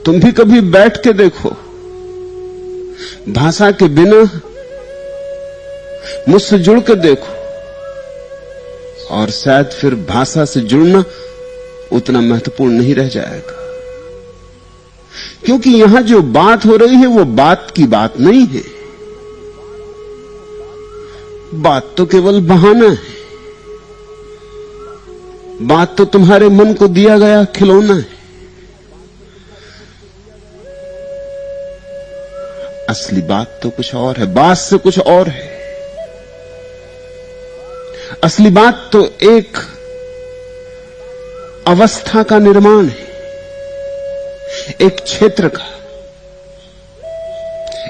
तुम भी कभी बैठ के देखो, भाषा के बिना मुझसे जुड़ के देखो, और शायद फिर भाषा से जुड़ना उतना महत्वपूर्ण नहीं रह जाएगा। क्योंकि यहां जो बात हो रही है वो बात की बात नहीं है, बात तो केवल बहाना है, बात तो तुम्हारे मन को दिया गया खिलौना है। असली बात तो कुछ और है, बात से कुछ और है। असली बात तो एक अवस्था का निर्माण है, एक क्षेत्र का,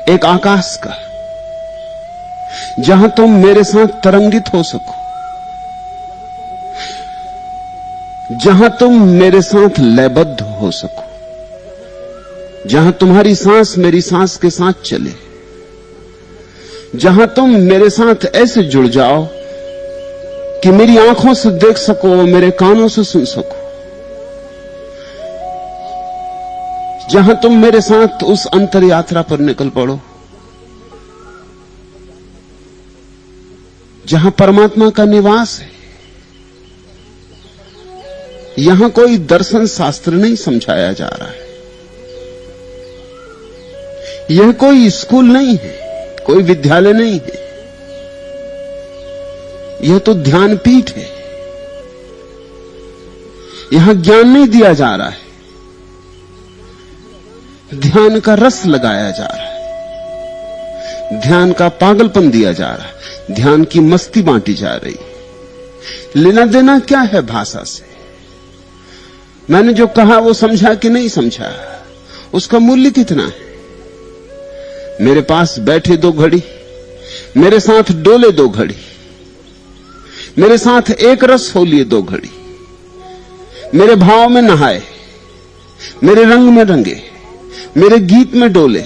एक आकाश का, जहां तुम मेरे साथ तरंगित हो सको, जहां तुम मेरे साथ लयबद्ध हो सको, जहां तुम्हारी सांस मेरी सांस के साथ चले, जहां तुम मेरे साथ ऐसे जुड़ जाओ कि मेरी आंखों से देख सको, मेरे कानों से सुन सको, जहां तुम मेरे साथ उस अंतर यात्रा पर निकल पड़ो जहां परमात्मा का निवास है। यहां कोई दर्शन शास्त्र नहीं समझाया जा रहा है, यह कोई स्कूल नहीं है, कोई विद्यालय नहीं है, यह तो ध्यान पीठ है। यहां ज्ञान नहीं दिया जा रहा है, ध्यान का रस लगाया जा रहा है, ध्यान का पागलपन दिया जा रहा है, ध्यान की मस्ती बांटी जा रही है। लेना देना क्या है भाषा से? मैंने जो कहा वो समझा कि नहीं समझा, उसका मूल्य कितना है? मेरे पास बैठे 2 घड़ी, मेरे साथ डोले 2 घड़ी, मेरे साथ एक रस हो लिए 2 घड़ी, मेरे भाव में नहाए, मेरे रंग में रंगे, मेरे गीत में डोले,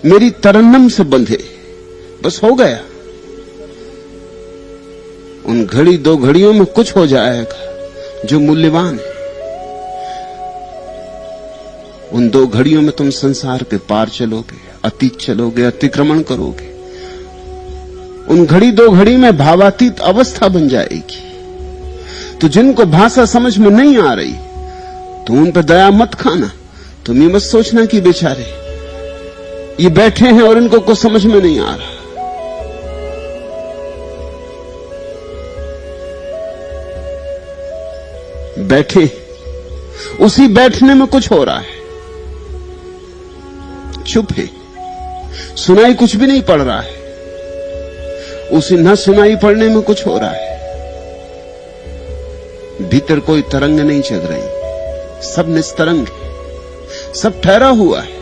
मेरी तरन्नम से बंधे, बस हो गया। उन घड़ी 2 घड़ियों में कुछ हो जाएगा जो मूल्यवान है। उन 2 घड़ियों में तुम संसार के पार चलोगे, अतीत चलोगे, अतिक्रमण करोगे। उन घड़ी 2 घड़ी में भावातीत अवस्था बन जाएगी। तो जिनको भाषा समझ में नहीं आ रही तो उन पर दया मत खाना। तुम ये मत सोचना कि बेचारे ये बैठे हैं और इनको कुछ समझ में नहीं आ रहा। बैठे, उसी बैठने में कुछ हो रहा है। चुप है, सुनाई कुछ भी नहीं पड़ रहा है, उसी न सुनाई पड़ने में कुछ हो रहा है। भीतर कोई तरंग नहीं जग रही, सब निस्तरंग है, सब ठहरा हुआ है।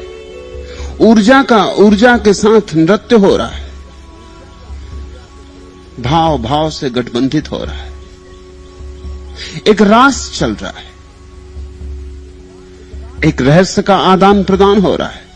ऊर्जा के साथ नृत्य हो रहा है, भाव भाव से गठबंधित हो रहा है, एक रास चल रहा है, एक रहस्य का आदान प्रदान हो रहा है।